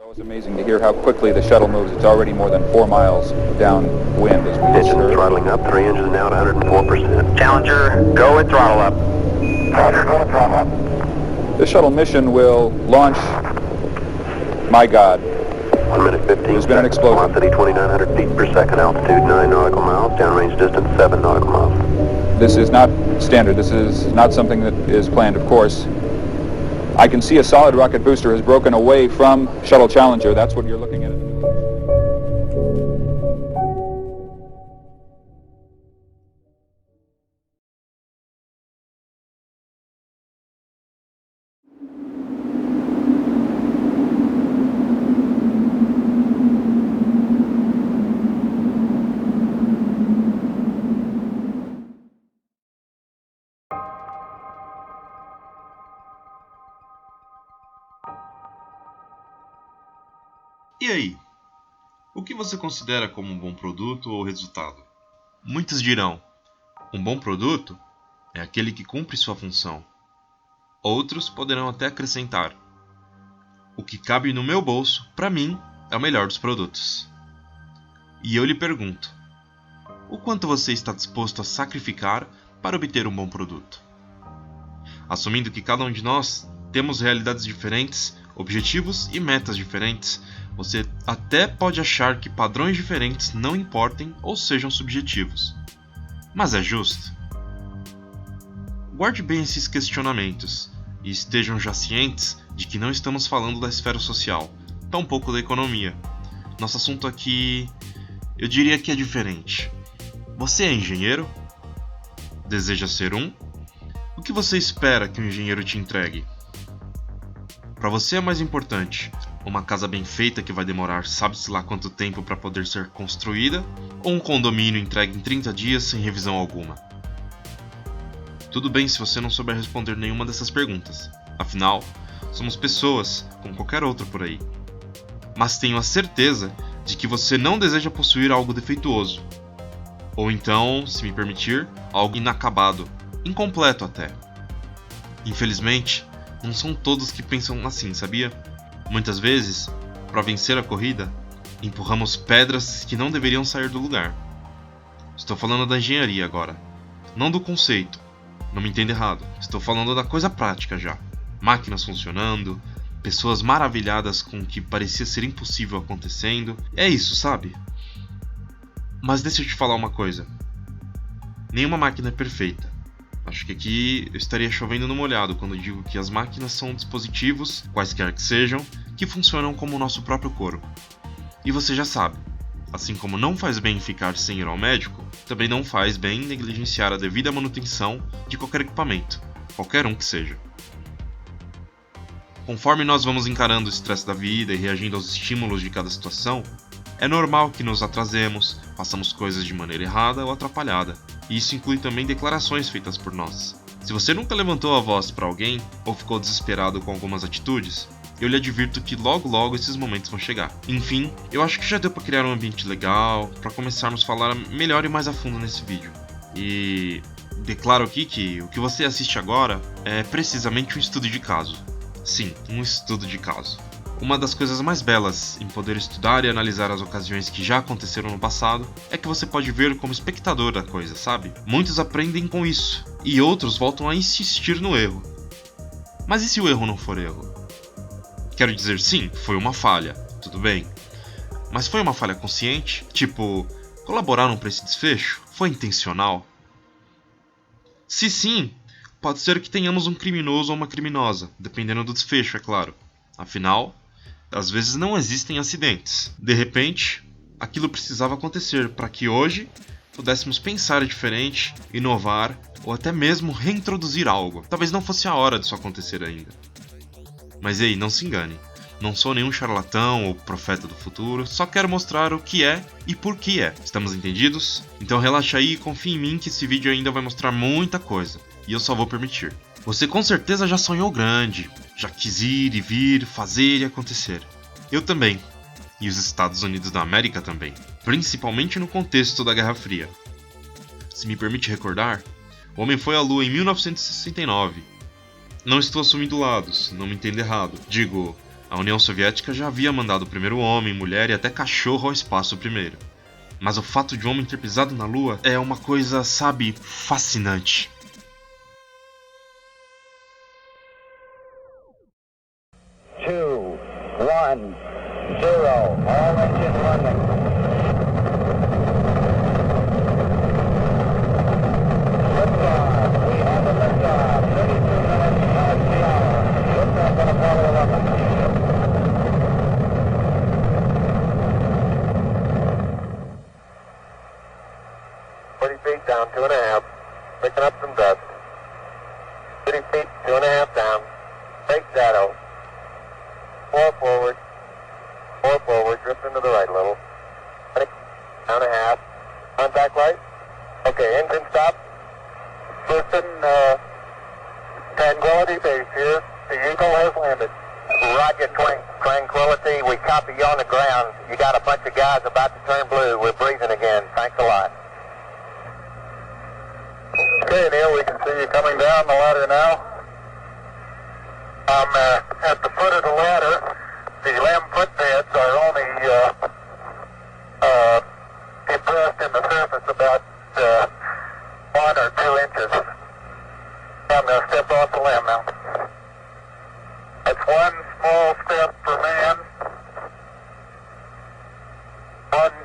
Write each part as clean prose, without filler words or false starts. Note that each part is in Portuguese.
It's amazing to hear how quickly the shuttle moves. It's already more than 4 miles downwind as we Engine throttling up, 3 engines now at 104%. Challenger, go with throttle up. Roger, go with throttle up. The shuttle mission will launch, my God. 1 minute 15 There's been an explosion. Velocity 2,900 feet per second, altitude 9 nautical miles, downrange distance 7 nautical miles. This is not standard. This is not something that is planned, of course. I can see a solid rocket booster has broken away from Shuttle Challenger. That's what you're looking at. E aí? O que você considera como um bom produto ou resultado? Muitos dirão: um bom produto é aquele que cumpre sua função. Outros poderão até acrescentar: o que cabe no meu bolso, para mim, é o melhor dos produtos. E eu lhe pergunto: o quanto você está disposto a sacrificar para obter um bom produto? Assumindo que cada um de nós temos realidades diferentes, objetivos e metas diferentes, você até pode achar que padrões diferentes não importem ou sejam subjetivos. Mas é justo? Guarde bem esses questionamentos e estejam já cientes de que não estamos falando da esfera social, tampouco da economia. Nosso assunto aqui, eu diria que é diferente. Você é engenheiro? Deseja ser um? O que você espera que um engenheiro te entregue? Para você é mais importante uma casa bem feita que vai demorar sabe-se lá quanto tempo para poder ser construída, ou um condomínio entregue em 30 dias sem revisão alguma? Tudo bem se você não souber responder nenhuma dessas perguntas, afinal, somos pessoas como qualquer outro por aí. Mas tenho a certeza de que você não deseja possuir algo defeituoso, ou então, se me permitir, algo inacabado, incompleto até. Infelizmente, não são todos que pensam assim, sabia? Muitas vezes, para vencer a corrida, empurramos pedras que não deveriam sair do lugar. Estou falando da engenharia agora, não do conceito. Não me entenda errado, estou falando da coisa prática já. Máquinas funcionando, pessoas maravilhadas com o que parecia ser impossível acontecendo. É isso, sabe? Mas deixa eu te falar uma coisa. Nenhuma máquina é perfeita. Acho que aqui eu estaria chovendo no molhado quando digo que as máquinas são dispositivos, quaisquer que sejam, que funcionam como o nosso próprio corpo. E você já sabe, assim como não faz bem ficar sem ir ao médico, também não faz bem negligenciar a devida manutenção de qualquer equipamento, qualquer um que seja. Conforme nós vamos encarando o estresse da vida e reagindo aos estímulos de cada situação, é normal que nos atrasemos, façamos coisas de maneira errada ou atrapalhada. E isso inclui também declarações feitas por nós. Se você nunca levantou a voz para alguém ou ficou desesperado com algumas atitudes, eu lhe advirto que logo esses momentos vão chegar. Enfim, eu acho que já deu para criar um ambiente legal, para começarmos a falar melhor e mais a fundo nesse vídeo. E declaro aqui que o que você assiste agora é precisamente um estudo de caso. Sim, um estudo de caso. Uma das coisas mais belas em poder estudar e analisar as ocasiões que já aconteceram no passado é que você pode ver como espectador da coisa, sabe? Muitos aprendem com isso, e outros voltam a insistir no erro. Mas e se o erro não for erro? Quero dizer, sim, foi uma falha, tudo bem. Mas foi uma falha consciente? Tipo, colaboraram para esse desfecho? Foi intencional? Se sim, pode ser que tenhamos um criminoso ou uma criminosa, dependendo do desfecho, é claro. Afinal, às vezes não existem acidentes. De repente, aquilo precisava acontecer para que hoje pudéssemos pensar diferente, inovar ou até mesmo reintroduzir algo. Talvez não fosse a hora disso acontecer ainda. Mas ei, não se engane. Não sou nenhum charlatão ou profeta do futuro, só quero mostrar o que é e por que é. Estamos entendidos? Então relaxa aí e confia em mim que esse vídeo ainda vai mostrar muita coisa. E eu só vou permitir. Você com certeza já sonhou grande, já quis ir e vir, fazer e acontecer. Eu também. E os Estados Unidos da América também. Principalmente no contexto da Guerra Fria. Se me permite recordar, o homem foi à Lua em 1969. Não estou assumindo lados, não me entenda errado. Digo, A União Soviética já havia mandado o primeiro homem, mulher e até cachorro ao espaço primeiro. Mas o fato de um homem ter pisado na Lua é uma coisa, sabe, fascinante. Two, one, zero. All engine running. Liftoff. We have a liftoff. 32 minutes past the hour. Liftoff on Apollo 11. 40 feet down, 2.5. Picking up some dust. 30 feet, 2.5 down. Fake shadow. 4 forward. 4 forward. Drift into the right a little. Down a half. Contact light. Okay, engine stop. Houston, Tranquility Base here. The Eagle has landed. Roger, Tranquility. We copy you on the ground. You got a bunch of guys about to turn blue. We're breathing again. Thanks a lot. Okay, Neil, we can see you coming down the ladder now. I'm at the foot of the ladder. The limb footbeds are only depressed in the surface about 1 or 2 inches. I'm going to step off the limb now. That's one small step for man, one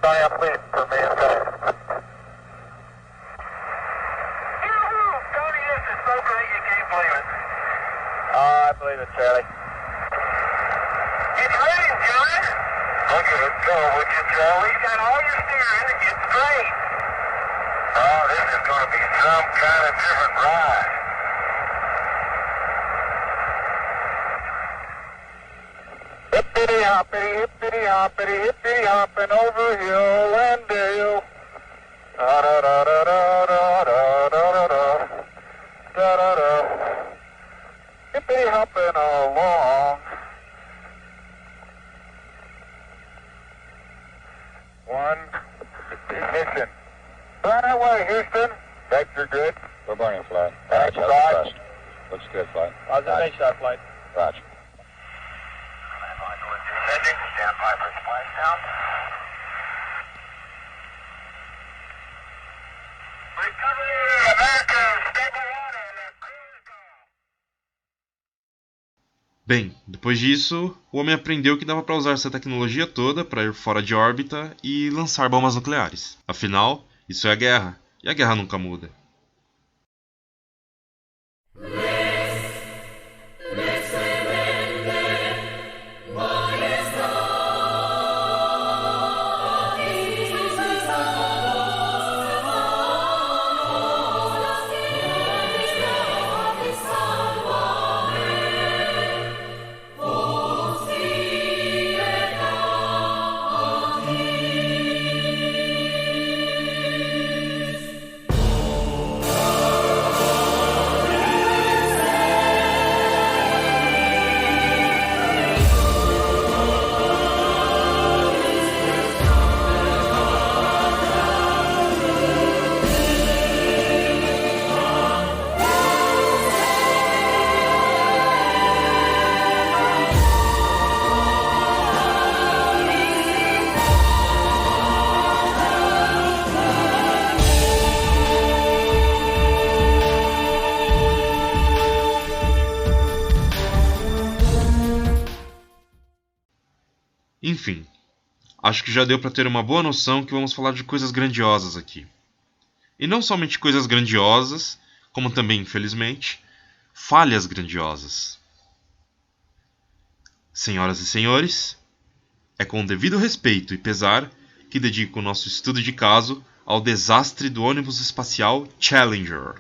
giant leap for mankind. Tony, this is so great you can't believe it. I believe it, Charlie. It's raining, Johnny. Look at it go, would you, Charlie? You got all your steering, it's straight. Oh, this is going to be some kind of different ride. Hippity hoppity, hippity hopping over hill and dale. Da da da da da da da da da da da da. Hippity hopping along. One ignition. Burn away, Houston. Vector good. We're burning flight. That's How's right. the thrust? Looks good, flight. How's the base shot flight? Roger. Descending. Stand by for splashdown. Recovery, America, stable water, and cruise go. Bem, depois disso, o homem aprendeu que dava para usar essa tecnologia toda para ir fora de órbita e lançar bombas nucleares. Afinal, isso é a guerra, e a guerra nunca muda. Enfim, acho que já deu para ter uma boa noção que vamos falar de coisas grandiosas aqui. E não somente coisas grandiosas, como também, infelizmente, falhas grandiosas. Senhoras e senhores, é com o devido respeito e pesar que dedico o nosso estudo de caso ao desastre do ônibus espacial Challenger.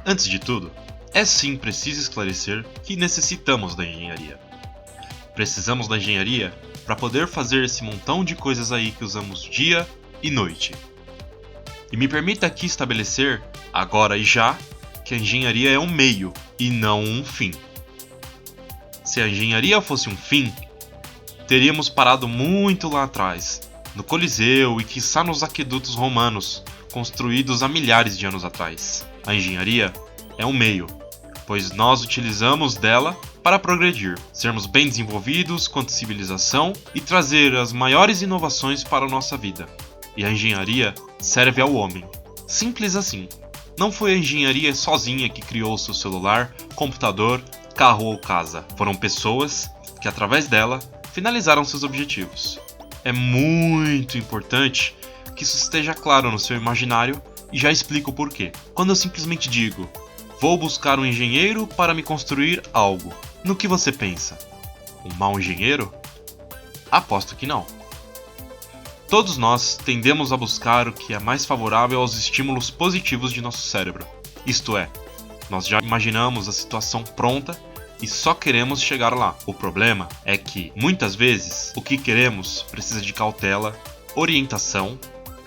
Antes de tudo, é sim preciso esclarecer que necessitamos da engenharia. Precisamos da engenharia para poder fazer esse montão de coisas aí que usamos dia e noite. E me permita aqui estabelecer, agora e já, que a engenharia é um meio e não um fim. Se a engenharia fosse um fim, teríamos parado muito lá atrás, no Coliseu e quiçá nos aquedutos romanos, construídos há milhares de anos atrás. A engenharia é um meio, pois nós utilizamos dela para progredir, sermos bem desenvolvidos quanto civilização e trazer as maiores inovações para a nossa vida. E a engenharia serve ao homem. Simples assim. Não foi a engenharia sozinha que criou seu celular, computador, carro ou casa. Foram pessoas que, através dela, finalizaram seus objetivos. É muito importante que isso esteja claro no seu imaginário e já explico o porquê. Quando eu simplesmente digo, vou buscar um engenheiro para me construir algo, no que você pensa? Um mau engenheiro? Aposto que não. Todos nós tendemos a buscar o que é mais favorável aos estímulos positivos de nosso cérebro. Isto é, nós já imaginamos a situação pronta e só queremos chegar lá. O problema é que, muitas vezes, o que queremos precisa de cautela, orientação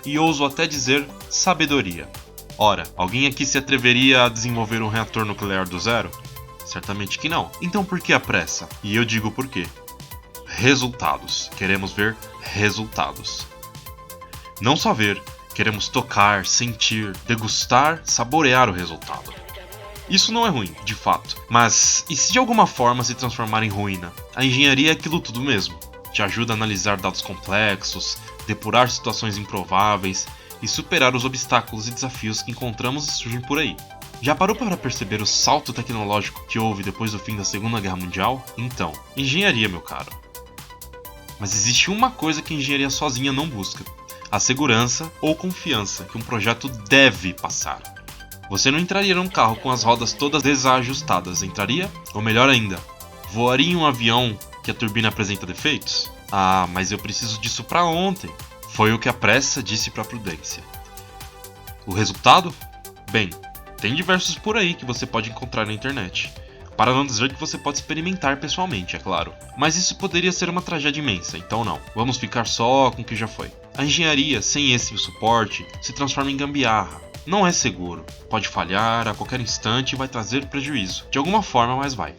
e ouso até dizer sabedoria. Ora, alguém aqui se atreveria a desenvolver um reator nuclear do zero? Certamente que não. Então por que a pressa? E eu digo por quê. Resultados. Queremos ver resultados. Não só ver, queremos tocar, sentir, degustar, saborear o resultado. Isso não é ruim, de fato, mas e se de alguma forma se transformar em ruína? A engenharia é aquilo tudo mesmo. Te ajuda a analisar dados complexos, depurar situações improváveis e superar os obstáculos e desafios que encontramos e surgem por aí. Já parou para perceber o salto tecnológico que houve depois do fim da Segunda Guerra Mundial? Então, engenharia, meu caro. Mas existe uma coisa que a engenharia sozinha não busca: a segurança ou confiança que um projeto deve passar. Você não entraria num carro com as rodas todas desajustadas, entraria? Ou melhor ainda, voaria em um avião que a turbina apresenta defeitos? Ah, mas eu preciso disso para ontem. Foi o que a pressa disse para a prudência. O resultado? Bem, tem diversos por aí que você pode encontrar na internet. Para não dizer que você pode experimentar pessoalmente, é claro. Mas isso poderia ser uma tragédia imensa, então não. Vamos ficar só com o que já foi. A engenharia, sem esse suporte, se transforma em gambiarra. Não é seguro. Pode falhar a qualquer instante e vai trazer prejuízo. De alguma forma, mas vai.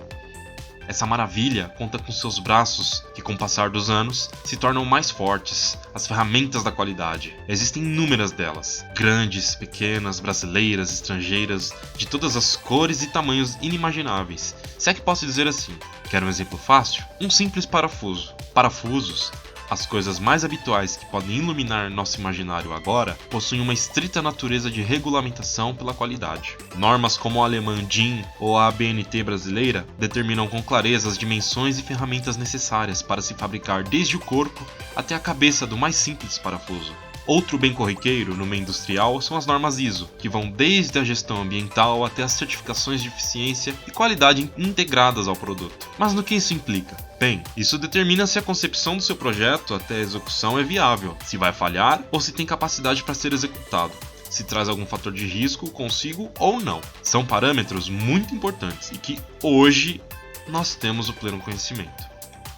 Essa maravilha conta com seus braços que, com o passar dos anos, se tornam mais fortes, as ferramentas da qualidade. Existem inúmeras delas, grandes, pequenas, brasileiras, estrangeiras, de todas as cores e tamanhos inimagináveis. Se é que posso dizer assim. Quer um exemplo fácil? Um simples parafuso. Parafusos, as coisas mais habituais que podem iluminar nosso imaginário agora, possuem uma estrita natureza de regulamentação pela qualidade. Normas como a alemã DIN ou a ABNT brasileira determinam com clareza as dimensões e ferramentas necessárias para se fabricar desde o corpo até a cabeça do mais simples parafuso. Outro bem corriqueiro no meio industrial são as normas ISO, que vão desde a gestão ambiental até as certificações de eficiência e qualidade integradas ao produto. Mas no que isso implica? Bem, isso determina se a concepção do seu projeto até a execução é viável, se vai falhar ou se tem capacidade para ser executado, se traz algum fator de risco consigo ou não. São parâmetros muito importantes e que hoje nós temos o pleno conhecimento.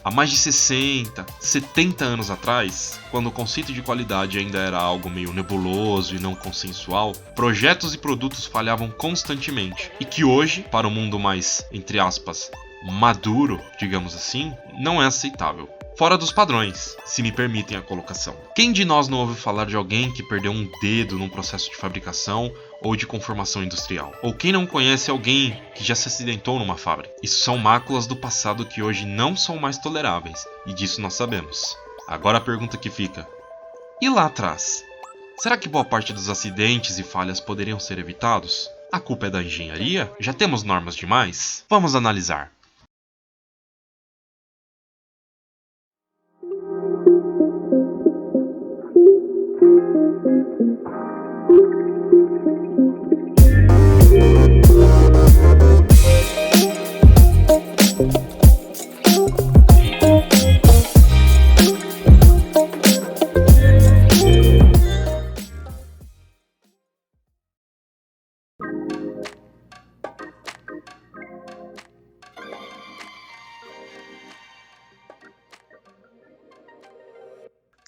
Há mais de 60, 70 anos atrás, quando o conceito de qualidade ainda era algo meio nebuloso e não consensual, projetos e produtos falhavam constantemente, e que hoje, para o mundo mais, entre aspas, maduro, digamos assim, não é aceitável. Fora dos padrões, se me permitem a colocação. Quem de nós não ouviu falar de alguém que perdeu um dedo num processo de fabricação ou de conformação industrial? Ou quem não conhece alguém que já se acidentou numa fábrica? Isso são máculas do passado que hoje não são mais toleráveis, e disso nós sabemos. Agora a pergunta que fica: e lá atrás? Será que boa parte dos acidentes e falhas poderiam ser evitados? A culpa é da engenharia? Já temos normas demais? Vamos analisar.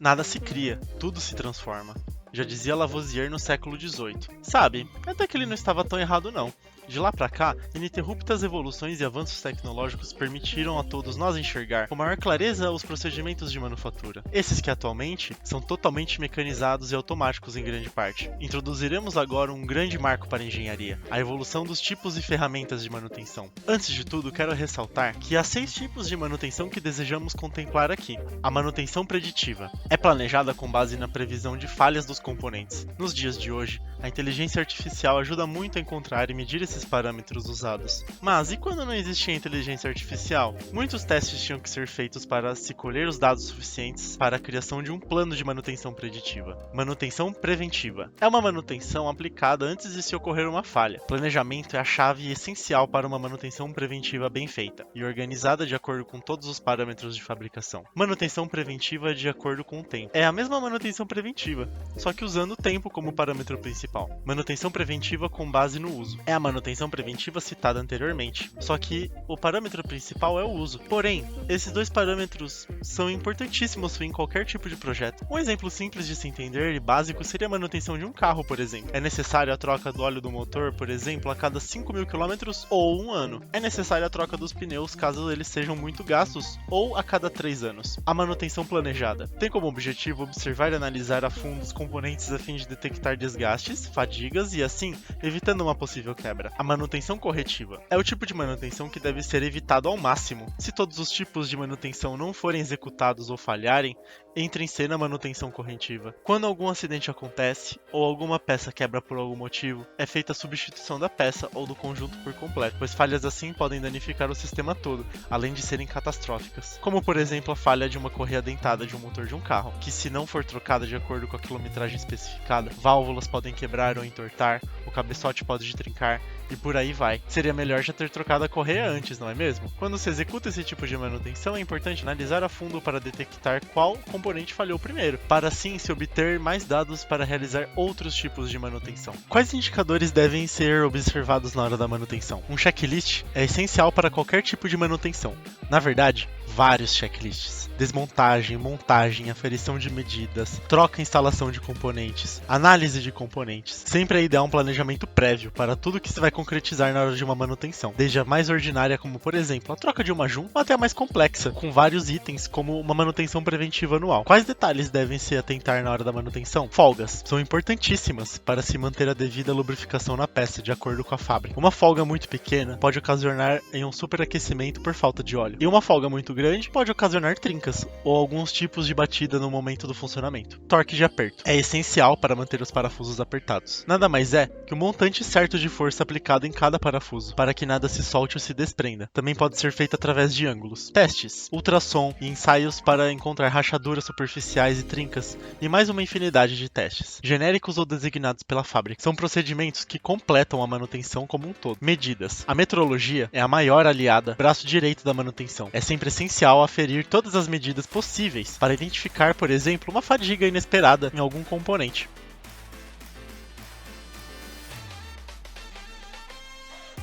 Nada se cria, tudo se transforma. Já dizia Lavoisier no século XVIII. Sabe, até que ele não estava tão errado não. De lá pra cá, ininterruptas evoluções e avanços tecnológicos permitiram a todos nós enxergar com maior clareza os procedimentos de manufatura. Esses que atualmente são totalmente mecanizados e automáticos em grande parte. Introduziremos agora um grande marco para a engenharia, a evolução dos tipos e ferramentas de manutenção. Antes de tudo, quero ressaltar que há 6 tipos de manutenção que desejamos contemplar aqui. A manutenção preditiva é planejada com base na previsão de falhas dos componentes. Nos dias de hoje, a inteligência artificial ajuda muito a encontrar e medir esses parâmetros usados. Mas e quando não existia inteligência artificial? Muitos testes tinham que ser feitos para se colher os dados suficientes para a criação de um plano de manutenção preditiva. Manutenção preventiva é uma manutenção aplicada antes de se ocorrer uma falha. Planejamento é a chave essencial para uma manutenção preventiva bem feita e organizada de acordo com todos os parâmetros de fabricação. Manutenção preventiva de acordo com o tempo. É a mesma manutenção preventiva, só que usando o tempo como parâmetro principal. Manutenção preventiva com base no uso. É a manutenção preventiva citada anteriormente, só que o parâmetro principal é o uso. Porém, esses dois parâmetros são importantíssimos em qualquer tipo de projeto. Um exemplo simples de se entender e básico seria a manutenção de um carro, por exemplo. É necessária a troca do óleo do motor, por exemplo, a cada 5.000 km ou 1 ano. É necessária a troca dos pneus caso eles sejam muito gastos ou a cada 3 anos. A manutenção planejada tem como objetivo observar e analisar a fundo os componentes a fim de detectar desgastes, fadigas e assim evitando uma possível quebra. A manutenção corretiva é o tipo de manutenção que deve ser evitado ao máximo. Se todos os tipos de manutenção não forem executados ou falharem, entra em cena a manutenção corretiva. Quando algum acidente acontece ou alguma peça quebra por algum motivo, é feita a substituição da peça ou do conjunto por completo, pois falhas assim podem danificar o sistema todo, além de serem catastróficas. Como por exemplo a falha de uma correia dentada de um motor de um carro, que se não for trocada de acordo com a quilometragem especificada, válvulas podem quebrar ou entortar, o cabeçote pode trincar e por aí vai. Seria melhor já ter trocado a correia antes, não é mesmo? Quando se executa esse tipo de manutenção, é importante analisar a fundo para detectar qual componente falhou primeiro, para assim se obter mais dados para realizar outros tipos de manutenção. Quais indicadores devem ser observados na hora da manutenção? Um checklist é essencial para qualquer tipo de manutenção. Na verdade, vários checklists. Desmontagem, montagem, aferição de medidas, troca e instalação de componentes, análise de componentes. Sempre é ideal um planejamento prévio para tudo que se vai concretizar na hora de uma manutenção, desde a mais ordinária como, por exemplo, a troca de uma junta, até a mais complexa, com vários itens como uma manutenção preventiva anual. Quais detalhes devem se atentar na hora da manutenção? Folgas são importantíssimas para se manter a devida lubrificação na peça, de acordo com a fábrica. Uma folga muito pequena pode ocasionar em um superaquecimento por falta de óleo, e uma folga muito grande pode ocasionar trincas ou alguns tipos de batida no momento do funcionamento. Torque de aperto é essencial para manter os parafusos apertados. Nada mais é que o montante certo de força aplicado em cada parafuso, para que nada se solte ou se desprenda. Também pode ser feito através de ângulos. Testes, ultrassom e ensaios para encontrar rachaduras superficiais e trincas, e mais uma infinidade de testes, genéricos ou designados pela fábrica. São procedimentos que completam a manutenção como um todo. Medidas. A metrologia é a maior aliada, braço direito da manutenção. É sempre essencial aferir todas as medidas possíveis para identificar, por exemplo, uma fadiga inesperada em algum componente.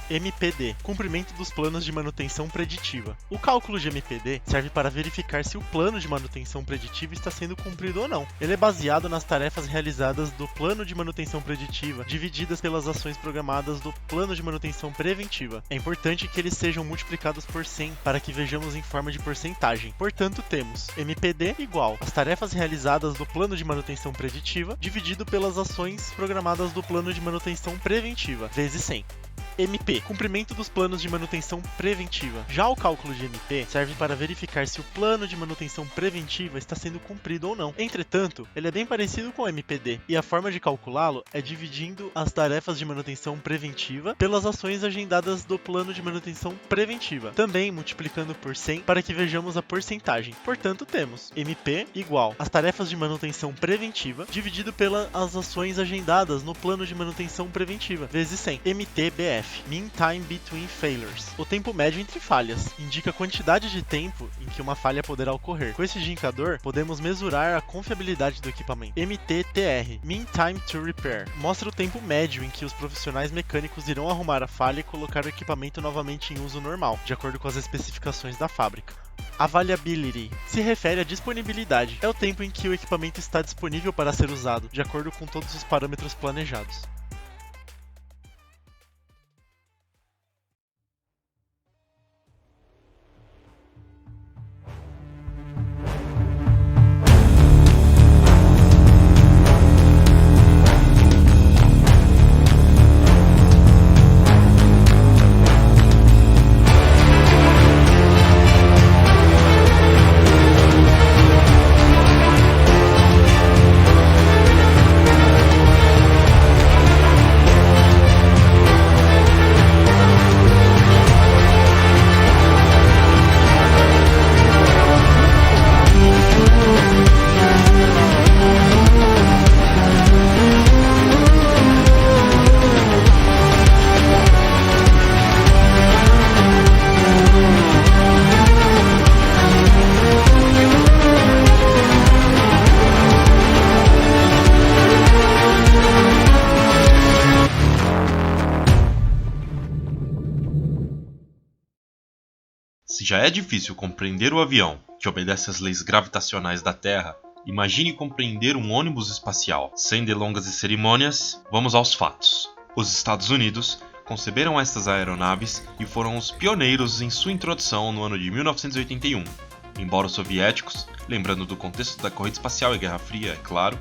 MPD, cumprimento dos planos de manutenção preditiva. O cálculo de MPD serve para verificar se o plano de manutenção preditiva está sendo cumprido ou não. Ele é baseado nas tarefas realizadas do plano de manutenção preditiva, divididas pelas ações programadas do plano de manutenção preventiva. É importante que eles sejam multiplicados por 100 para que vejamos em forma de porcentagem. Portanto, temos MPD igual às tarefas realizadas do plano de manutenção preditiva, dividido pelas ações programadas do plano de manutenção preventiva, vezes 100. MP, cumprimento dos planos de manutenção preventiva. Já o cálculo de MP serve para verificar se o plano de manutenção preventiva está sendo cumprido ou não. Entretanto, ele é bem parecido com o MPD, e a forma de calculá-lo é dividindo as tarefas de manutenção preventiva pelas ações agendadas do plano de manutenção preventiva, também multiplicando por 100 para que vejamos a porcentagem. Portanto, temos MP igual às tarefas de manutenção preventiva dividido pelas ações agendadas no plano de manutenção preventiva, vezes 100. MTBF, Mean Time Between Failures. O tempo médio entre falhas indica a quantidade de tempo em que uma falha poderá ocorrer. Com esse indicador, podemos mesurar a confiabilidade do equipamento. MTTR, Mean Time to Repair, mostra o tempo médio em que os profissionais mecânicos irão arrumar a falha e colocar o equipamento novamente em uso normal, de acordo com as especificações da fábrica. Availability se refere à disponibilidade. É o tempo em que o equipamento está disponível para ser usado, de acordo com todos os parâmetros planejados. Se já é difícil compreender o avião, que obedece às leis gravitacionais da Terra, imagine compreender um ônibus espacial. Sem delongas e cerimônias, vamos aos fatos. Os Estados Unidos conceberam estas aeronaves e foram os pioneiros em sua introdução no ano de 1981. Embora os soviéticos, lembrando do contexto da corrida espacial e Guerra Fria, é claro,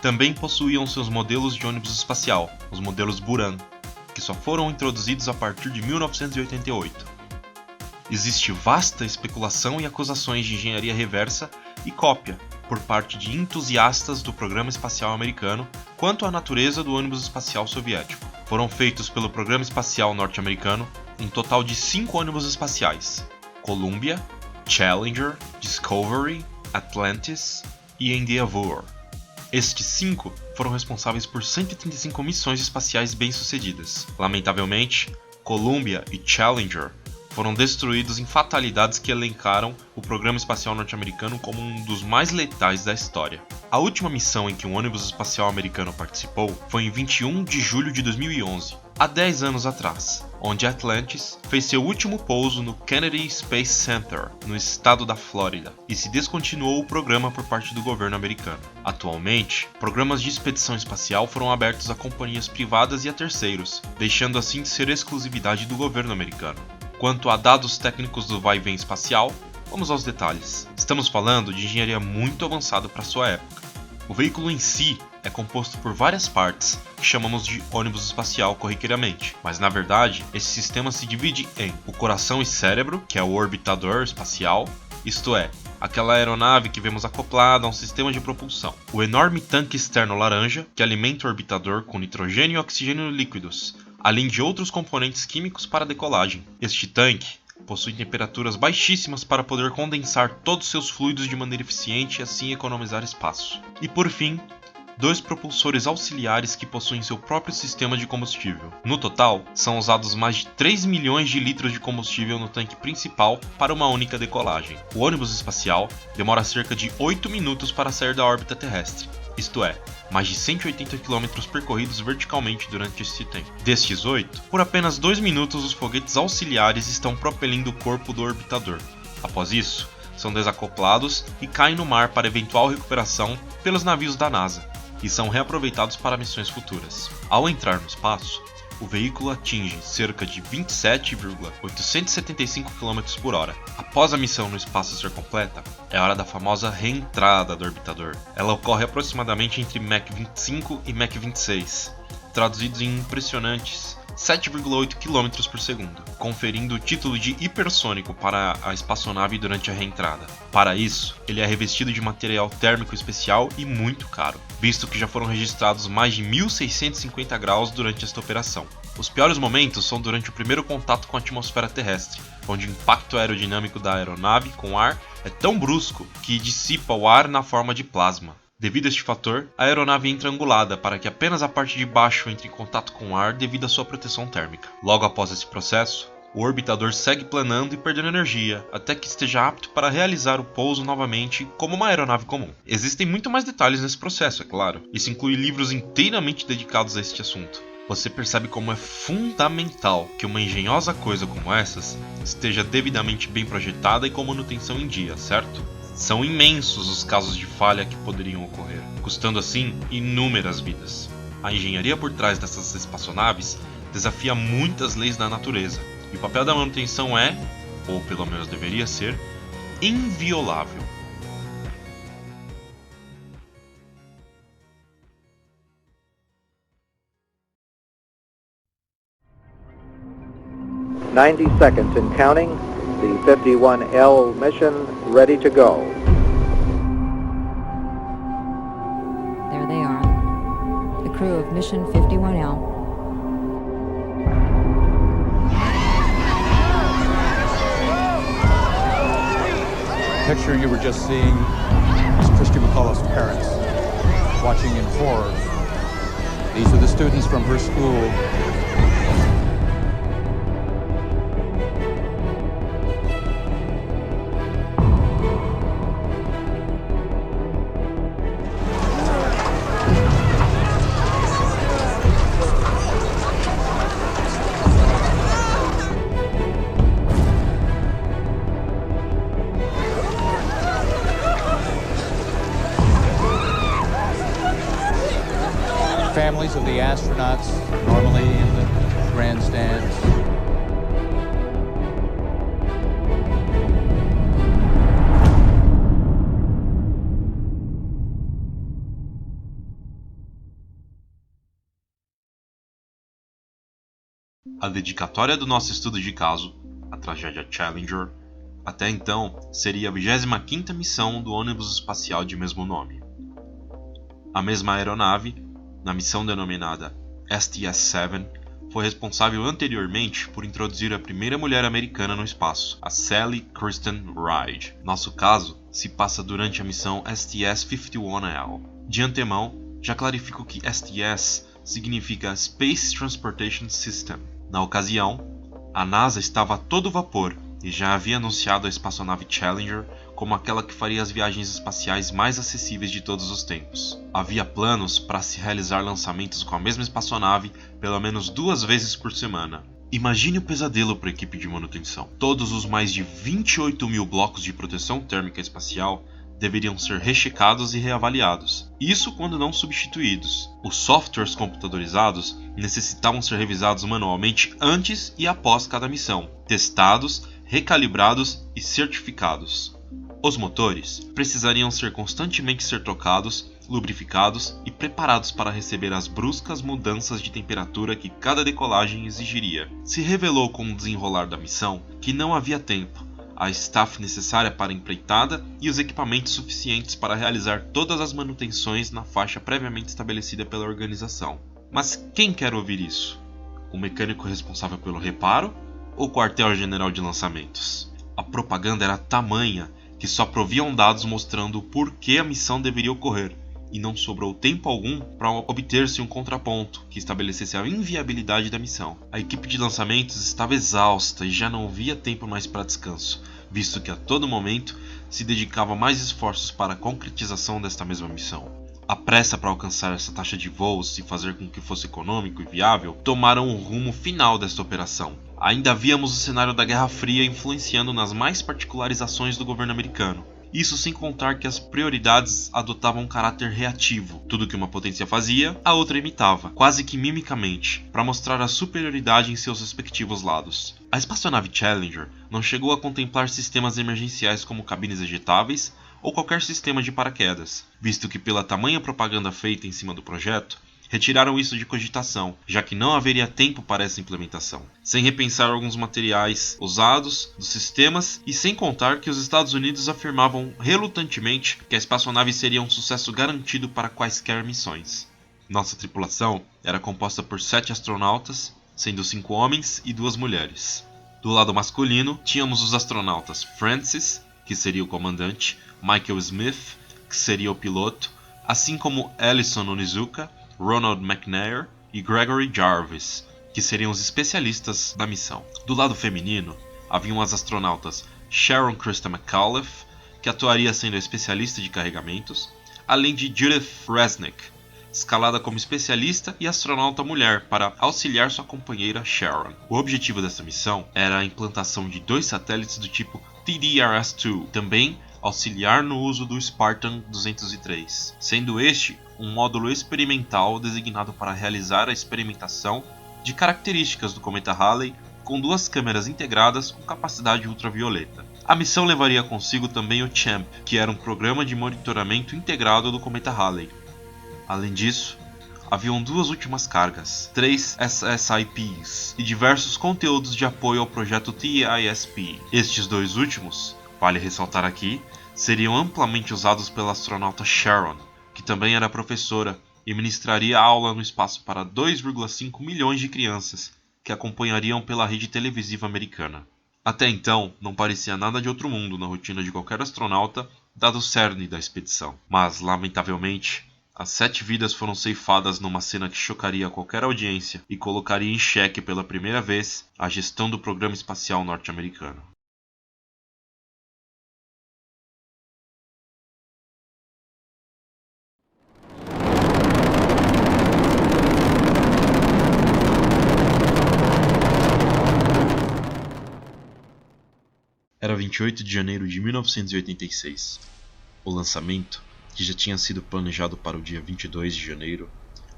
também possuíam seus modelos de ônibus espacial, os modelos Buran, que só foram introduzidos a partir de 1988. Existe vasta especulação e acusações de engenharia reversa e cópia por parte de entusiastas do programa espacial americano quanto à natureza do ônibus espacial soviético. Foram feitos pelo programa espacial norte-americano um total de 5 ônibus espaciais: Columbia, Challenger, Discovery, Atlantis e Endeavour. Estes 5 foram responsáveis por 135 missões espaciais bem-sucedidas. Lamentavelmente, Columbia e Challenger foram destruídos em fatalidades que elencaram o programa espacial norte-americano como um dos mais letais da história. A última missão em que um ônibus espacial americano participou foi em 21 de julho de 2011, há 10 anos atrás, onde Atlantis fez seu último pouso no Kennedy Space Center, no estado da Flórida, e se descontinuou o programa por parte do governo americano. Atualmente, programas de expedição espacial foram abertos a companhias privadas e a terceiros, deixando assim de ser exclusividade do governo americano. Quanto a dados técnicos do vai-vem espacial, vamos aos detalhes. Estamos falando de engenharia muito avançada para sua época. O veículo em si é composto por várias partes que chamamos de ônibus espacial corriqueiramente, mas na verdade esse sistema se divide em o coração e cérebro, que é o orbitador espacial, isto é, aquela aeronave que vemos acoplada a um sistema de propulsão. O enorme tanque externo laranja, que alimenta o orbitador com nitrogênio e oxigênio líquidos, além de outros componentes químicos para a decolagem. Este tanque possui temperaturas baixíssimas para poder condensar todos seus fluidos de maneira eficiente e assim economizar espaço. E por fim, 2 propulsores auxiliares que possuem seu próprio sistema de combustível. No total, são usados mais de 3 milhões de litros de combustível no tanque principal para uma única decolagem. O ônibus espacial demora cerca de 8 minutos para sair da órbita terrestre, isto é, mais de 180 km percorridos verticalmente durante esse tempo. Destes 8, por apenas 2 minutos os foguetes auxiliares estão propelindo o corpo do orbitador. Após isso, são desacoplados e caem no mar para eventual recuperação pelos navios da NASA, e são reaproveitados para missões futuras. Ao entrar no espaço, o veículo atinge cerca de 27,875 km por hora. Após a missão no espaço ser completa, é hora da famosa reentrada do orbitador. Ela ocorre aproximadamente entre Mach 25 e Mach 26, traduzidos em impressionantes 7,8 km por segundo, conferindo o título de hipersônico para a espaçonave durante a reentrada. Para isso, ele é revestido de material térmico especial e muito caro, visto que já foram registrados mais de 1.650 graus durante esta operação. Os piores momentos são durante o primeiro contato com a atmosfera terrestre, onde o impacto aerodinâmico da aeronave com o ar é tão brusco que dissipa o ar na forma de plasma. Devido a este fator, a aeronave entra angulada para que apenas a parte de baixo entre em contato com o ar devido à sua proteção térmica. Logo após esse processo, o orbitador segue planando e perdendo energia, até que esteja apto para realizar o pouso novamente como uma aeronave comum. Existem muito mais detalhes nesse processo, é claro. Isso inclui livros inteiramente dedicados a este assunto. Você percebe como é fundamental que uma engenhosa coisa como essas esteja devidamente bem projetada e com manutenção em dia, certo? São imensos os casos de falha que poderiam ocorrer, custando assim inúmeras vidas. A engenharia por trás dessas espaçonaves desafia muitas leis da natureza, e o papel da manutenção é, ou pelo menos deveria ser, inviolável. "90 seconds and counting. The 51L mission ready to go." There they are, the crew of Mission 51L. The picture you were just seeing is Christy McCullough's parents watching in horror. These are the students from her school. Families of the astronauts, normally in the grandstands. A dedicatória do nosso estudo de caso, a tragédia Challenger, até então seria a 25ª missão do ônibus espacial de mesmo nome. A mesma aeronave, na missão denominada STS-7, foi responsável anteriormente por introduzir a primeira mulher americana no espaço, a Sally Kristen Ride. Nosso caso se passa durante a missão STS-51L. De antemão, já clarifico que STS significa Space Transportation System. Na ocasião, a NASA estava a todo vapor e já havia anunciado a espaçonave Challenger como aquela que faria as viagens espaciais mais acessíveis de todos os tempos. Havia planos para se realizar lançamentos com a mesma espaçonave pelo menos 2 vezes por semana. Imagine o pesadelo para a equipe de manutenção. Todos os mais de 28 mil blocos de proteção térmica espacial deveriam ser rechecados e reavaliados, isso quando não substituídos. Os softwares computadorizados necessitavam ser revisados manualmente antes e após cada missão, testados, recalibrados e certificados. Os motores precisariam ser constantemente trocados, lubrificados e preparados para receber as bruscas mudanças de temperatura que cada decolagem exigiria. Se revelou com o desenrolar da missão que não havia tempo, a staff necessária para a empreitada e os equipamentos suficientes para realizar todas as manutenções na faixa previamente estabelecida pela organização. Mas quem quer ouvir isso? O mecânico responsável pelo reparo ou o quartel-general de lançamentos? A propaganda era tamanha que só proviam dados mostrando o porquê a missão deveria ocorrer, e não sobrou tempo algum para obter-se um contraponto que estabelecesse a inviabilidade da missão. A equipe de lançamentos estava exausta e já não havia tempo mais para descanso, visto que a todo momento se dedicava mais esforços para a concretização desta mesma missão. A pressa para alcançar essa taxa de voos e fazer com que fosse econômico e viável tomaram o rumo final desta operação. Ainda víamos o cenário da Guerra Fria influenciando nas mais particulares ações do governo americano. Isso sem contar que as prioridades adotavam um caráter reativo. Tudo que uma potência fazia, a outra imitava, quase que mimicamente, para mostrar a superioridade em seus respectivos lados. A espaçonave Challenger não chegou a contemplar sistemas emergenciais como cabines ejetáveis ou qualquer sistema de paraquedas, visto que pela tamanha propaganda feita em cima do projeto, retiraram isso de cogitação, já que não haveria tempo para essa implementação, sem repensar alguns materiais usados dos sistemas e sem contar que os Estados Unidos afirmavam relutantemente que a espaçonave seria um sucesso garantido para quaisquer missões. Nossa tripulação era composta por 7 astronautas, sendo 5 homens e 2 mulheres. Do lado masculino, tínhamos os astronautas Francis, que seria o comandante, Michael Smith, que seria o piloto, assim como Ellison Onizuka, Ronald McNair e Gregory Jarvis, que seriam os especialistas da missão. Do lado feminino, haviam as astronautas Sharon Christa McAuliffe, que atuaria sendo a especialista de carregamentos, além de Judith Resnick, escalada como especialista e astronauta mulher para auxiliar sua companheira Sharon. O objetivo dessa missão era a implantação de 2 satélites do tipo TDRS-2, também auxiliar no uso do Spartan 203, sendo este um módulo experimental designado para realizar a experimentação de características do cometa Halley com 2 câmeras integradas com capacidade ultravioleta. A missão levaria consigo também o CHAMP, que era um programa de monitoramento integrado do cometa Halley. Além disso, haviam 2 últimas cargas, 3 SSIPs e diversos conteúdos de apoio ao projeto TISP. Estes 2 últimos, vale ressaltar aqui, seriam amplamente usados pela astronauta Sharon, que também era professora e ministraria aula no espaço para 2,5 milhões de crianças que acompanhariam pela rede televisiva americana. Até então, não parecia nada de outro mundo na rotina de qualquer astronauta, dado o cerne da expedição. Mas, lamentavelmente, as 7 vidas foram ceifadas numa cena que chocaria qualquer audiência e colocaria em xeque pela primeira vez a gestão do programa espacial norte-americano. Era 28 de janeiro de 1986. O lançamento, que já tinha sido planejado para o dia 22 de janeiro,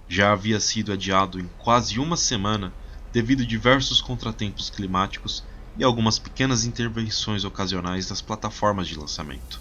já havia sido adiado em quase uma semana devido a diversos contratempos climáticos e algumas pequenas intervenções ocasionais das plataformas de lançamento.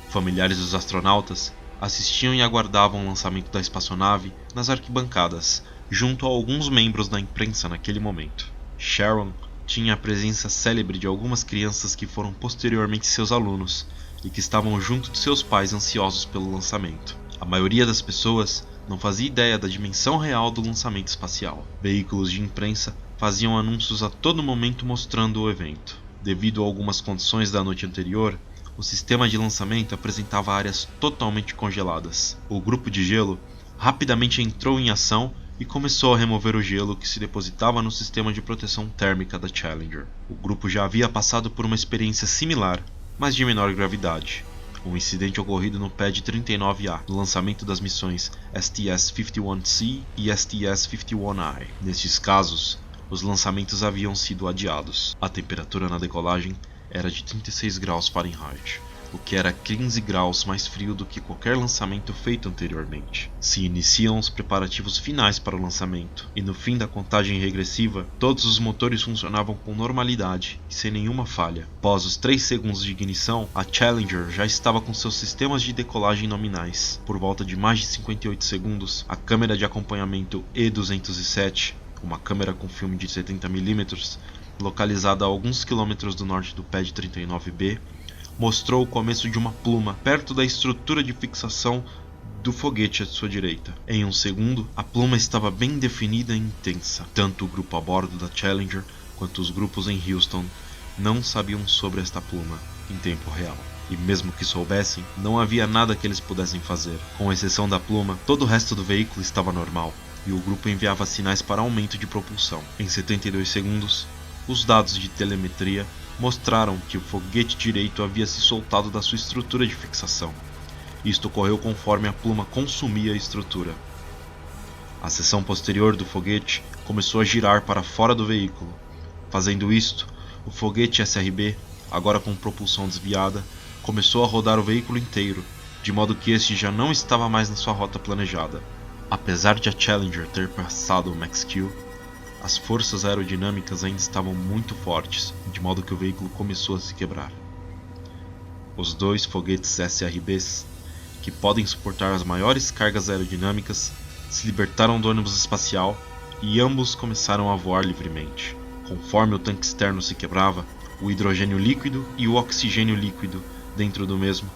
Familiares dos astronautas assistiam e aguardavam o lançamento da espaçonave nas arquibancadas, junto a alguns membros da imprensa naquele momento. Sharon tinha a presença célebre de algumas crianças que foram posteriormente seus alunos e que estavam junto de seus pais ansiosos pelo lançamento. A maioria das pessoas não fazia ideia da dimensão real do lançamento espacial. Veículos de imprensa faziam anúncios a todo momento mostrando o evento. Devido a algumas condições da noite anterior, o sistema de lançamento apresentava áreas totalmente congeladas. O grupo de gelo rapidamente entrou em ação e começou a remover o gelo que se depositava no sistema de proteção térmica da Challenger. O grupo já havia passado por uma experiência similar, mas de menor gravidade. Um incidente ocorrido no pad 39A, no lançamento das missões STS-51C e STS-51I. Nestes casos, os lançamentos haviam sido adiados. A temperatura na decolagem era de 36 graus Fahrenheit, o que era 15 graus mais frio do que qualquer lançamento feito anteriormente. Se iniciam os preparativos finais para o lançamento, e no fim da contagem regressiva, todos os motores funcionavam com normalidade e sem nenhuma falha. Após os 3 segundos de ignição, a Challenger já estava com seus sistemas de decolagem nominais. Por volta de mais de 58 segundos, a câmera de acompanhamento E207, uma câmera com filme de 70mm, localizada a alguns quilômetros do norte do pad 39B, mostrou o começo de uma pluma perto da estrutura de fixação do foguete à sua direita. Em um segundo, a pluma estava bem definida e intensa. Tanto o grupo a bordo da Challenger quanto os grupos em Houston não sabiam sobre esta pluma em tempo real. E mesmo que soubessem, não havia nada que eles pudessem fazer. Com exceção da pluma, todo o resto do veículo estava normal, e o grupo enviava sinais para aumento de propulsão. Em 72 segundos, os dados de telemetria mostraram que o foguete direito havia se soltado da sua estrutura de fixação. Isto ocorreu conforme a pluma consumia a estrutura. A seção posterior do foguete começou a girar para fora do veículo. Fazendo isto, o foguete SRB, agora com propulsão desviada, começou a rodar o veículo inteiro, de modo que este já não estava mais na sua rota planejada. Apesar de a Challenger ter passado o Max-Q, as forças aerodinâmicas ainda estavam muito fortes, de modo que o veículo começou a se quebrar. Os 2 foguetes SRBs, que podem suportar as maiores cargas aerodinâmicas, se libertaram do ônibus espacial e ambos começaram a voar livremente. Conforme o tanque externo se quebrava, o hidrogênio líquido e o oxigênio líquido dentro do mesmo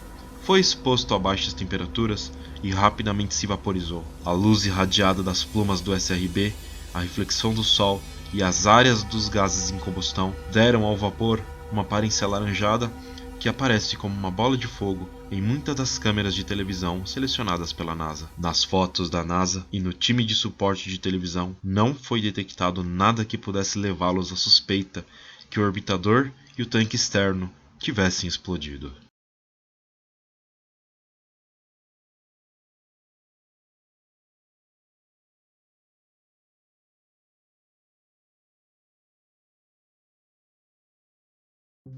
foi exposto a baixas temperaturas e rapidamente se vaporizou. A luz irradiada das plumas do SRB, a reflexão do sol e as áreas dos gases em combustão deram ao vapor uma aparência alaranjada que aparece como uma bola de fogo em muitas das câmeras de televisão selecionadas pela NASA. Nas fotos da NASA e no time de suporte de televisão não foi detectado nada que pudesse levá-los à suspeita que o orbitador e o tanque externo tivessem explodido.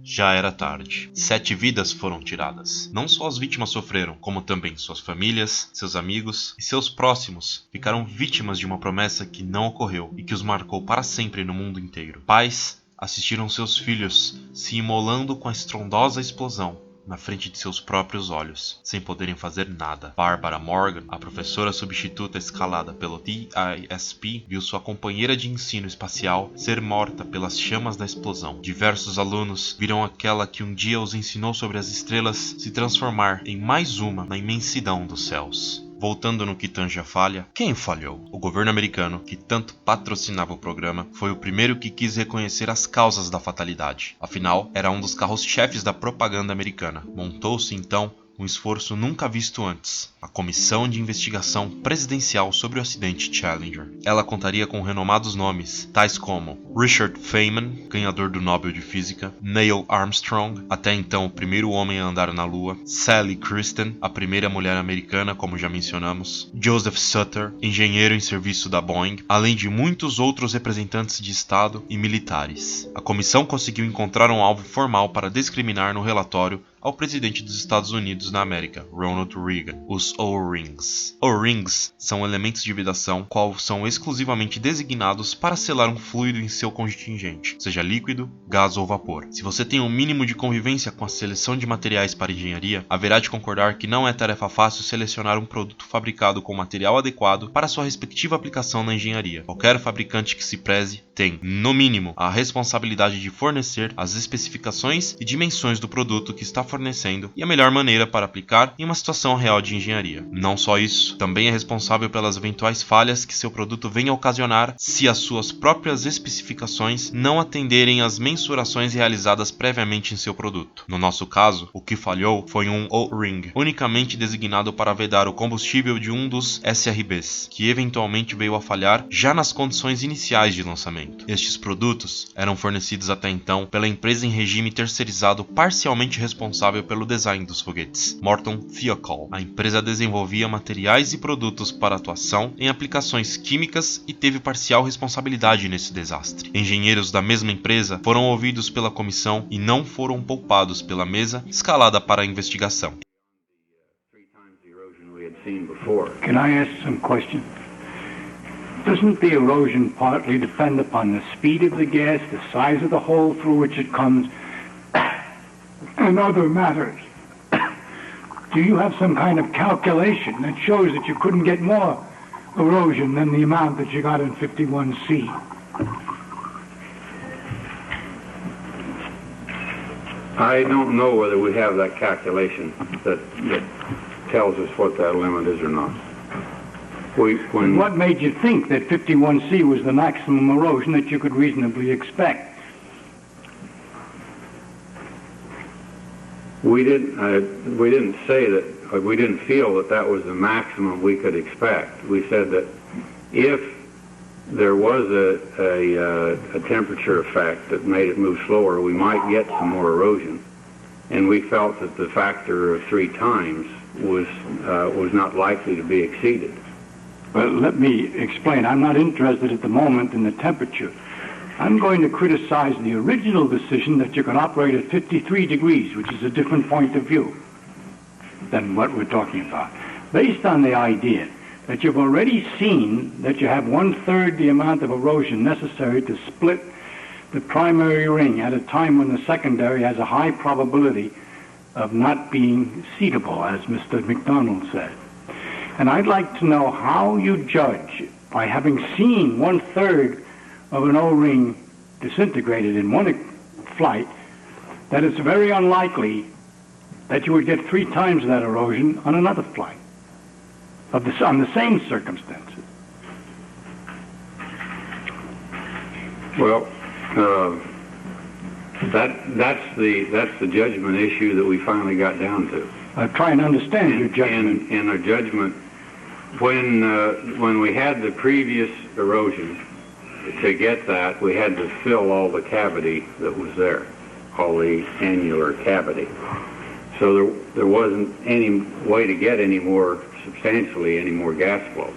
Já era tarde. 7 vidas foram tiradas. Não só as vítimas sofreram, como também suas famílias, seus amigos e seus próximos ficaram vítimas de uma promessa que não ocorreu e que os marcou para sempre no mundo inteiro. Pais assistiram seus filhos se imolando com a estrondosa explosão na frente de seus próprios olhos, sem poderem fazer nada. Barbara Morgan, a professora substituta escalada pelo TISP, viu sua companheira de ensino espacial ser morta pelas chamas da explosão. Diversos alunos viram aquela que um dia os ensinou sobre as estrelas se transformar em mais uma na imensidão dos céus. Voltando no que tange a falha, quem falhou? O governo americano, que tanto patrocinava o programa, foi o primeiro que quis reconhecer as causas da fatalidade. Afinal, era um dos carros-chefes da propaganda americana. Montou-se então um esforço nunca visto antes, a Comissão de Investigação Presidencial sobre o acidente Challenger. Ela contaria com renomados nomes, tais como Richard Feynman, ganhador do Nobel de Física, Neil Armstrong, até então o primeiro homem a andar na Lua, Sally Christen, a primeira mulher americana, como já mencionamos, Joseph Sutter, engenheiro em serviço da Boeing, além de muitos outros representantes de Estado e militares. A comissão conseguiu encontrar um alvo formal para discriminar no relatório ao presidente dos Estados Unidos na América, Ronald Reagan, os O-Rings. O-Rings são elementos de vedação qual são exclusivamente designados para selar um fluido em seu contingente, seja líquido, gás ou vapor. Se você tem um mínimo de convivência com a seleção de materiais para engenharia, haverá de concordar que não é tarefa fácil selecionar um produto fabricado com material adequado para sua respectiva aplicação na engenharia. Qualquer fabricante que se preze tem, no mínimo, a responsabilidade de fornecer as especificações e dimensões do produto que está fornecendo e a melhor maneira para aplicar em uma situação real de engenharia. Não só isso, também é responsável pelas eventuais falhas que seu produto venha a ocasionar se as suas próprias especificações não atenderem às mensurações realizadas previamente em seu produto. No nosso caso, o que falhou foi um O-Ring, unicamente designado para vedar o combustível de um dos SRBs, que eventualmente veio a falhar já nas condições iniciais de lançamento. Estes produtos eram fornecidos até então pela empresa em regime terceirizado parcialmente responsável pelo design dos foguetes, Morton Thiokol. A empresa desenvolvia materiais e produtos para atuação em aplicações químicas e teve parcial responsabilidade nesse desastre. Engenheiros da mesma empresa foram ouvidos pela comissão e não foram poupados pela mesa escalada para a investigação. Can I ask some questions? Doesn't the erosion partly depend upon the speed of the gas, the size of the hole through which it comes, and other matters? Do you have some kind of calculation that shows that you couldn't get more erosion than the amount that you got in 51C? I don't know whether we have that calculation that tells us what that limit is or not. What made you think that 51C was the maximum erosion that you could reasonably expect? We didn't say that, we didn't feel that that was the maximum we could expect. We said that if there was a temperature effect that made it move slower, we might get some more erosion. And we felt that the factor of 3 times was not likely to be exceeded. Well, let me explain. I'm not interested at the moment in the temperature. I'm going to criticize the original decision that you can operate at 53 degrees, which is a different point of view than what we're talking about. Based on the idea that you've already seen that you have 1/3 the amount of erosion necessary to split the primary ring at a time when the secondary has a high probability of not being seatable, as Mr. McDonald said. And I'd like to know how you judge, by having seen 1/3 of an O-ring disintegrated in one flight, that it's very unlikely that you would get 3 times that erosion on another flight on the same circumstances. Well, that's the judgment issue that we finally got down to. I'm trying to understand your judgment. And our judgment, when we had the previous erosion, to get that, we had to fill all the cavity that was there, all the annular cavity. So there wasn't any way to get any more gas flow.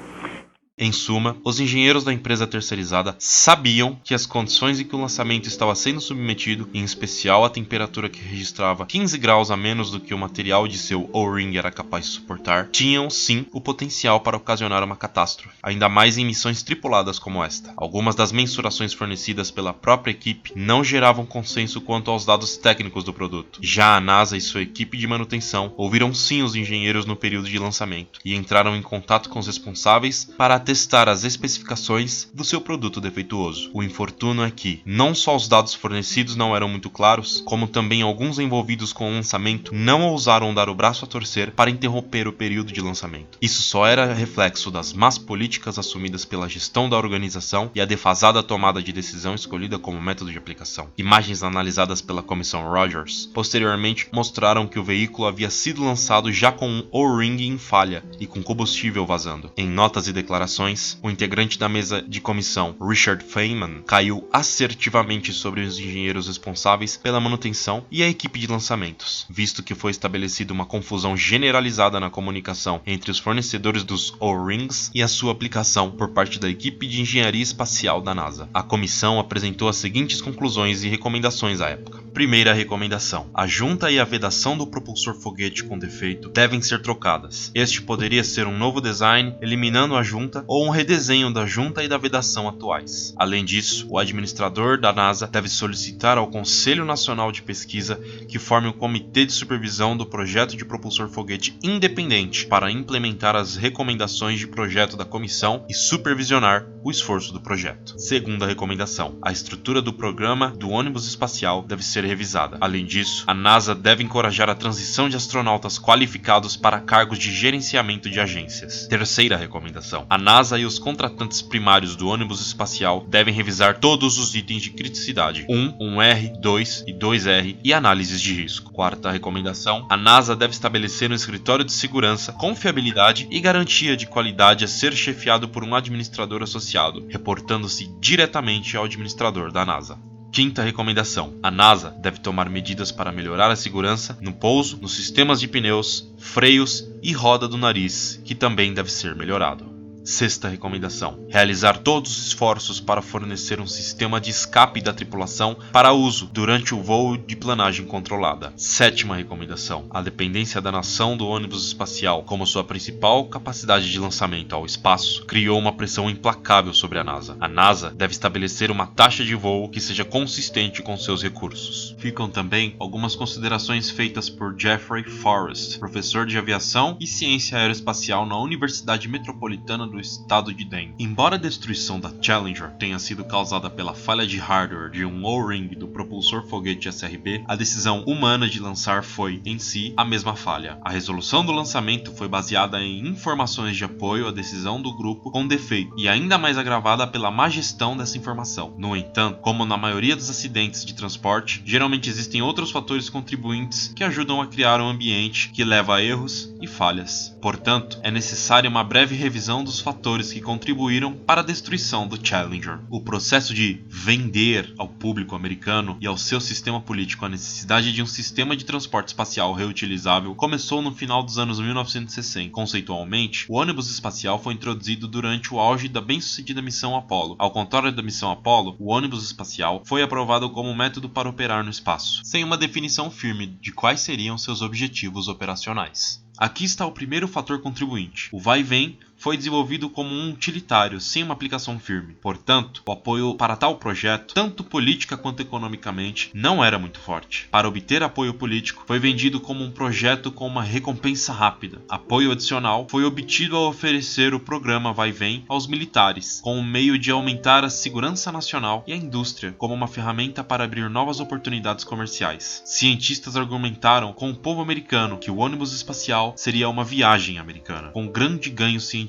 Em suma, os engenheiros da empresa terceirizada sabiam que as condições em que o lançamento estava sendo submetido, em especial a temperatura que registrava 15 graus a menos do que o material de seu O-ring era capaz de suportar, tinham sim o potencial para ocasionar uma catástrofe, ainda mais em missões tripuladas como esta. Algumas das mensurações fornecidas pela própria equipe não geravam consenso quanto aos dados técnicos do produto. Já a NASA e sua equipe de manutenção ouviram sim os engenheiros no período de lançamento e entraram em contato com os responsáveis para testar as especificações do seu produto defeituoso. O infortúnio é que não só os dados fornecidos não eram muito claros, como também alguns envolvidos com o lançamento não ousaram dar o braço a torcer para interromper o período de lançamento. Isso só era reflexo das más políticas assumidas pela gestão da organização e a defasada tomada de decisão escolhida como método de aplicação. Imagens analisadas pela comissão Rogers posteriormente mostraram que o veículo havia sido lançado já com um O-ring em falha e com combustível vazando. Em notas e declarações, o integrante da mesa de comissão, Richard Feynman, caiu assertivamente sobre os engenheiros responsáveis pela manutenção e a equipe de lançamentos, visto que foi estabelecida uma confusão generalizada na comunicação entre os fornecedores dos O-rings e a sua aplicação por parte da equipe de engenharia espacial da NASA. A comissão apresentou as seguintes conclusões e recomendações à época. Primeira recomendação: a junta e a vedação do propulsor foguete com defeito devem ser trocadas. Este poderia ser um novo design, eliminando a junta, ou um redesenho da junta e da vedação atuais. Além disso, o administrador da NASA deve solicitar ao Conselho Nacional de Pesquisa que forme um comitê de supervisão do projeto de propulsor foguete independente para implementar as recomendações de projeto da comissão e supervisionar o esforço do projeto. Segunda recomendação: a estrutura do programa do ônibus espacial deve ser revisada. Além disso, a NASA deve encorajar a transição de astronautas qualificados para cargos de gerenciamento de agências. Terceira recomendação: a NASA e os contratantes primários do ônibus espacial devem revisar todos os itens de criticidade 1, 1R, 2 e 2R e análises de risco. Quarta recomendação: a NASA deve estabelecer um escritório de segurança, confiabilidade e garantia de qualidade a ser chefiado por um administrador associado, reportando-se diretamente ao administrador da NASA. Quinta recomendação: a NASA deve tomar medidas para melhorar a segurança no pouso, nos sistemas de pneus, freios e roda do nariz, que também deve ser melhorado. Sexta recomendação: realizar todos os esforços para fornecer um sistema de escape da tripulação para uso durante o voo de planagem controlada. Sétima recomendação: a dependência da nação do ônibus espacial como sua principal capacidade de lançamento ao espaço criou uma pressão implacável sobre a NASA. A NASA deve estabelecer uma taxa de voo que seja consistente com seus recursos. Ficam também algumas considerações feitas por Jeffrey Forrest, professor de aviação e ciência aeroespacial na Universidade Metropolitana do estado de Denver. Embora a destruição da Challenger tenha sido causada pela falha de hardware de um O-ring do propulsor foguete SRB, a decisão humana de lançar foi, em si, a mesma falha. A resolução do lançamento foi baseada em informações de apoio à decisão do grupo com defeito e ainda mais agravada pela má gestão dessa informação. No entanto, como na maioria dos acidentes de transporte, geralmente existem outros fatores contribuintes que ajudam a criar um ambiente que leva a erros e falhas. Portanto, é necessária uma breve revisão dos fatores que contribuíram para a destruição do Challenger. O processo de vender ao público americano e ao seu sistema político a necessidade de um sistema de transporte espacial reutilizável começou no final dos anos 1960. Conceitualmente, o ônibus espacial foi introduzido durante o auge da bem-sucedida missão Apollo. Ao contrário da missão Apollo, o ônibus espacial foi aprovado como método para operar no espaço, sem uma definição firme de quais seriam seus objetivos operacionais. Aqui está o primeiro fator contribuinte. O vai e vem foi desenvolvido como um utilitário, sem uma aplicação firme. Portanto, o apoio para tal projeto, tanto política quanto economicamente, não era muito forte. Para obter apoio político, foi vendido como um projeto com uma recompensa rápida. Apoio adicional foi obtido ao oferecer o programa Vai e Vem aos militares, com o meio de aumentar a segurança nacional e a indústria como uma ferramenta para abrir novas oportunidades comerciais. Cientistas argumentaram com o povo americano que o ônibus espacial seria uma viagem americana, com grande ganho científico.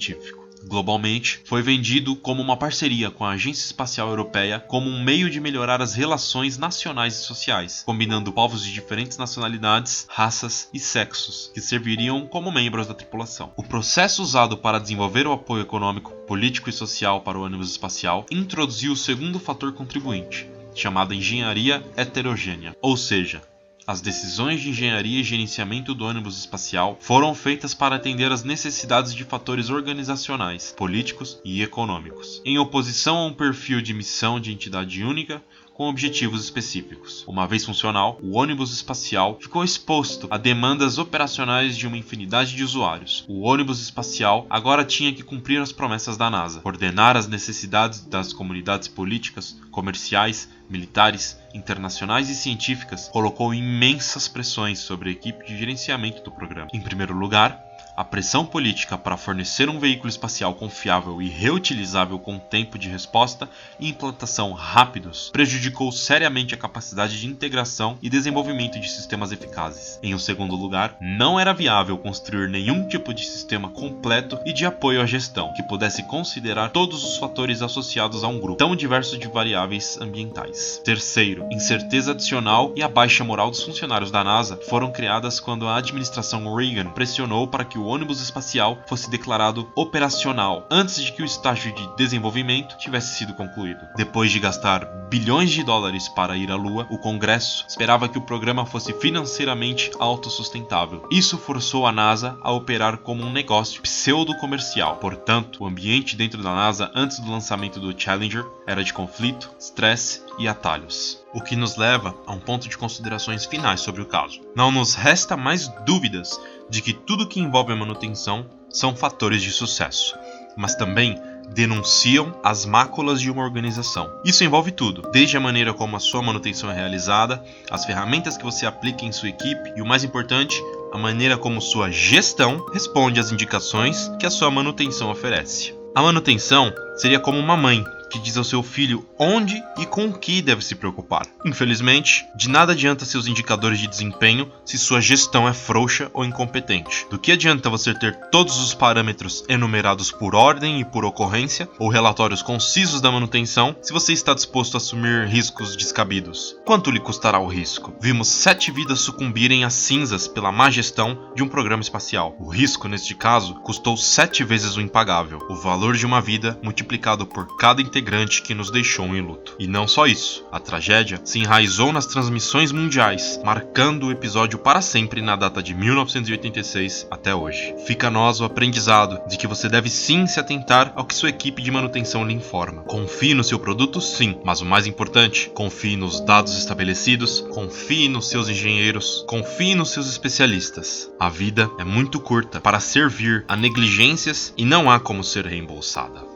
Globalmente, foi vendido como uma parceria com a Agência Espacial Europeia como um meio de melhorar as relações nacionais e sociais, combinando povos de diferentes nacionalidades, raças e sexos, que serviriam como membros da tripulação. O processo usado para desenvolver o apoio econômico, político e social para o ônibus espacial introduziu o segundo fator contribuinte, chamado engenharia heterogênea, ou seja, As decisões de engenharia e gerenciamento do ônibus espacial foram feitas para atender às necessidades de fatores organizacionais, políticos e econômicos, em oposição a um perfil de missão de entidade única com objetivos específicos. Uma vez funcional, o ônibus espacial ficou exposto a demandas operacionais de uma infinidade de usuários. O ônibus espacial agora tinha que cumprir as promessas da NASA, coordenar as necessidades das comunidades políticas, comerciais, militares, internacionais e científicas, colocou imensas pressões sobre a equipe de gerenciamento do programa. Em primeiro lugar, a pressão política para fornecer um veículo espacial confiável e reutilizável com tempo de resposta e implantação rápidos prejudicou seriamente a capacidade de integração e desenvolvimento de sistemas eficazes. Em um segundo lugar, não era viável construir nenhum tipo de sistema completo e de apoio à gestão que pudesse considerar todos os fatores associados a um grupo tão diverso de variáveis ambientais. Terceiro, incerteza adicional e a baixa moral dos funcionários da NASA foram criadas quando a administração Reagan pressionou para que o ônibus espacial fosse declarado operacional antes de que o estágio de desenvolvimento tivesse sido concluído. Depois de gastar bilhões de dólares para ir à Lua, o Congresso esperava que o programa fosse financeiramente autossustentável. Isso forçou a NASA a operar como um negócio pseudo-comercial. Portanto, o ambiente dentro da NASA antes do lançamento do Challenger era de conflito, estresse e atalhos. O que nos leva a um ponto de considerações finais sobre o caso. Não nos resta mais dúvidas de que tudo que envolve a manutenção são fatores de sucesso, mas também denunciam as máculas de uma organização. Isso envolve tudo, desde a maneira como a sua manutenção é realizada, as ferramentas que você aplica em sua equipe e, o mais importante, a maneira como sua gestão responde às indicações que a sua manutenção oferece. A manutenção seria como uma mãe que diz ao seu filho onde e com o que deve se preocupar. Infelizmente, de nada adianta seus indicadores de desempenho se sua gestão é frouxa ou incompetente. Do que adianta você ter todos os parâmetros enumerados por ordem e por ocorrência, ou relatórios concisos da manutenção, se você está disposto a assumir riscos descabidos? Quanto lhe custará o risco? Vimos 7 vidas sucumbirem às cinzas pela má gestão de um programa espacial. O risco, neste caso, custou 7 vezes o impagável, o valor de uma vida multiplicado por cada integrante que nos deixou em luto. E não só isso, a tragédia se enraizou nas transmissões mundiais, marcando o episódio para sempre na data de 1986 até hoje. Fica a nós o aprendizado de que você deve sim se atentar ao que sua equipe de manutenção lhe informa. Confie no seu produto, sim, mas o mais importante, confie nos dados estabelecidos, confie nos seus engenheiros, confie nos seus especialistas. A vida é muito curta para servir a negligências e não há como ser reembolsada.